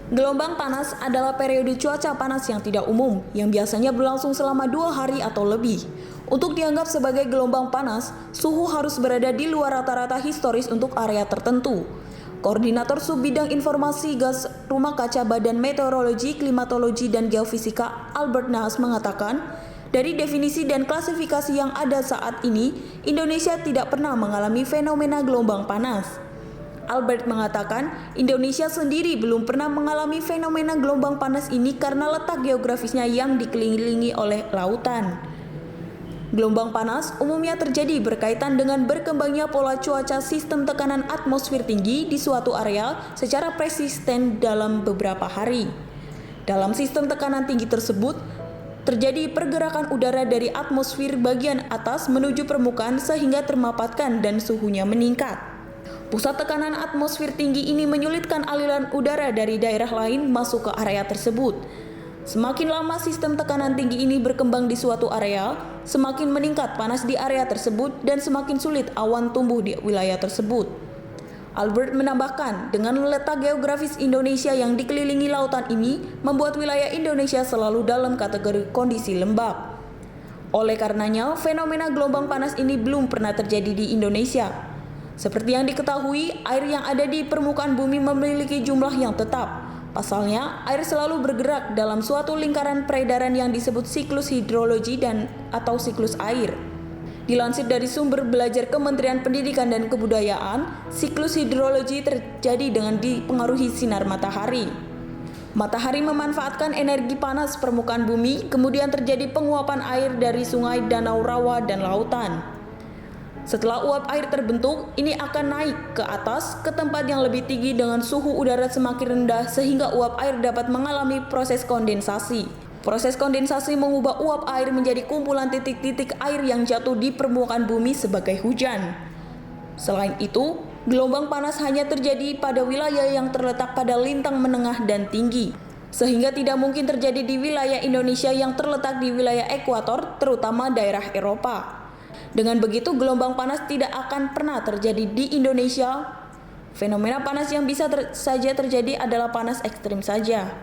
Gelombang panas adalah periode cuaca panas yang tidak umum, yang biasanya berlangsung selama 2 hari atau lebih. Untuk dianggap sebagai gelombang panas, suhu harus berada di luar rata-rata historis untuk area tertentu. Koordinator Subbidang Informasi Gas Rumah Kaca Badan Meteorologi, Klimatologi, dan Geofisika Albert Nahas mengatakan, dari definisi dan klasifikasi yang ada saat ini, Indonesia tidak pernah mengalami fenomena gelombang panas. Albert mengatakan, Indonesia sendiri belum pernah mengalami fenomena gelombang panas ini karena letak geografisnya yang dikelilingi oleh lautan. Gelombang panas umumnya terjadi berkaitan dengan berkembangnya pola cuaca sistem tekanan atmosfer tinggi di suatu area secara persisten dalam beberapa hari. Dalam sistem tekanan tinggi tersebut, terjadi pergerakan udara dari atmosfer bagian atas menuju permukaan sehingga termapatkan dan suhunya meningkat. Pusat tekanan atmosfer tinggi ini menyulitkan aliran udara dari daerah lain masuk ke area tersebut. Semakin lama sistem tekanan tinggi ini berkembang di suatu area, semakin meningkat panas di area tersebut dan semakin sulit awan tumbuh di wilayah tersebut. Albert menambahkan, dengan letak geografis Indonesia yang dikelilingi lautan ini, membuat wilayah Indonesia selalu dalam kategori kondisi lembab. Oleh karenanya, fenomena gelombang panas ini belum pernah terjadi di Indonesia. Seperti yang diketahui, air yang ada di permukaan bumi memiliki jumlah yang tetap. Pasalnya, air selalu bergerak dalam suatu lingkaran peredaran yang disebut siklus hidrologi atau siklus air. Dilansir dari sumber belajar Kementerian Pendidikan dan Kebudayaan, siklus hidrologi terjadi dengan dipengaruhi sinar matahari. Matahari memanfaatkan energi panas permukaan bumi, kemudian terjadi penguapan air dari sungai, danau, rawa, dan lautan. Setelah uap air terbentuk, ini akan naik ke atas ke tempat yang lebih tinggi dengan suhu udara semakin rendah sehingga uap air dapat mengalami proses kondensasi. Proses kondensasi mengubah uap air menjadi kumpulan titik-titik air yang jatuh di permukaan bumi sebagai hujan. Selain itu, gelombang panas hanya terjadi pada wilayah yang terletak pada lintang menengah dan tinggi, sehingga tidak mungkin terjadi di wilayah Indonesia yang terletak di wilayah ekuator, terutama daerah Eropa. Dengan begitu, gelombang panas tidak akan pernah terjadi di Indonesia. Fenomena panas yang bisa saja terjadi adalah panas ekstrim saja.